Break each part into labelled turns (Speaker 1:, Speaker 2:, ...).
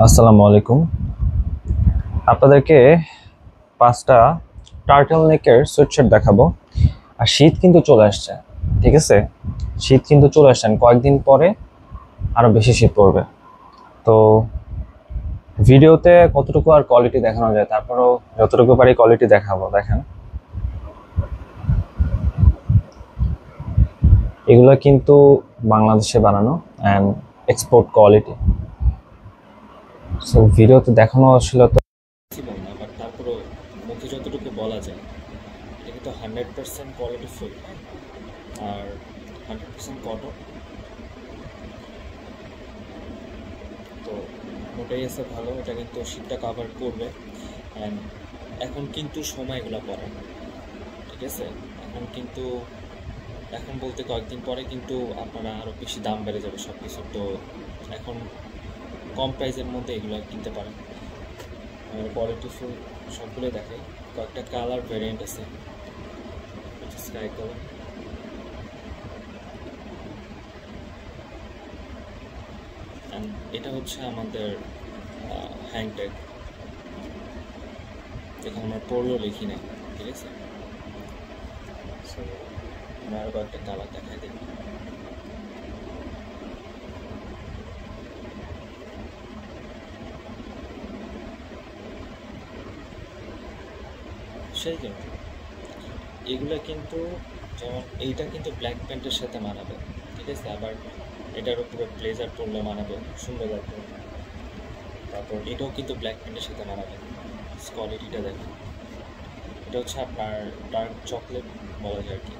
Speaker 1: আসসালামু আলাইকুম। আপনাদেরকে 5টা টার্টল নেকের সোয়েটশার্ট দেখাবো। আর শীত কিন্তু চলে আসছে, ঠিক আছে? শীত কিন্তু চলে আসছে, কয়েকদিন পরে আরো বেশি শীত পড়বে। তো ভিডিওতে কতটুকু আর কোয়ালিটি দেখানো যায়, তারপরেও যতটুকু পারি কোয়ালিটি দেখাবো। দেখেন, এগুলো কিন্তু বাংলাদেশে বানানো অ্যান্ড এক্সপোর্ট কোয়ালিটি। সো ভিডিওতে দেখানো আসলে তো
Speaker 2: পসিবল না, বাট তারপরেও মুখে যতটুকু বলা যায় এটা কিন্তু 100% কোয়ালিটি ফুল আর 100% কটন। তো ওটাই আছে ভালো, এটা কিন্তু শীতটা কাভার করবে। অ্যান্ড এখন কিন্তু সময় এগুলো পরে না, ঠিক আছে? এখন বলতে কয়েকদিন পরে কিন্তু আপনারা আরও বেশি দাম বেড়ে যাবে সব কিছু। তো এখন কম প্রাইসের মধ্যে এগুলো কিনতে পারেন। কোয়ালিটি ফুল সবগুলোই দেখে। কয়েকটা কালার ভ্যারিয়েন্ট আছে, স্কাই কালার, অ্যান্ড এটা হচ্ছে আমাদের হ্যাং ট্যাগ। এখানে আমরা পড়লেও লিখি নাই, ঠিক আছে? সো আমরা আরও কয়েকটা কালার দেখাই দিই। সেই জন্য এগুলো কিন্তু, যেমন এইটা কিন্তু ব্ল্যাক প্যান্টের সাথে মানাবে, ঠিক আছে? আবার এটার উপরে ব্লেজার পরলে মানাবে, সুন্দর লাগবে। তারপর এটাও কিন্তু ব্ল্যাক প্যান্টের সাথে মানাবে। কোয়ালিটিটা দেখেন, এটা হচ্ছে আপনার ডার্ক চকলেট বলা যায় আর কি।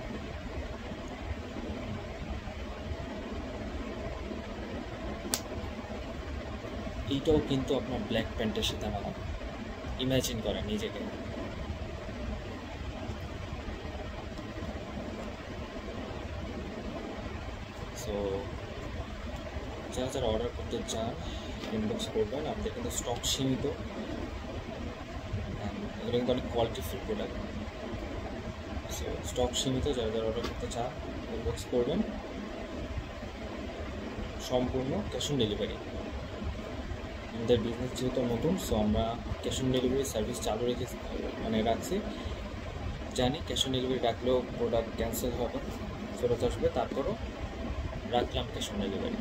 Speaker 2: এইটাও কিন্তু আপনার ব্ল্যাক প্যান্টের সাথে মানাবে। ইমাজিন করেন নিজেকে। সো যারা যারা অর্ডার করতে চান ইনবক্স করবেন। আমাদের কিন্তু স্টক সীমিত, এগুলো কিন্তু অনেক কোয়ালিটিফুল প্রোডাক্ট। সো স্টক সীমিত, যারা যারা অর্ডার করতে চান ইনবক্স করবেন। সম্পূর্ণ ক্যাশ অন ডেলিভারি। আমাদের বিজনেস যেহেতু নতুন, সো আমরা ক্যাশ অন ডেলিভারি সার্ভিস চালু রাখছি। জানি ক্যাশ অন ডেলিভারি রাখলেও প্রোডাক্ট ক্যান্সেল হবে, ফেরত আসবে, তারপরও রাখলাম ক্যাশ অন ডেলিভারি।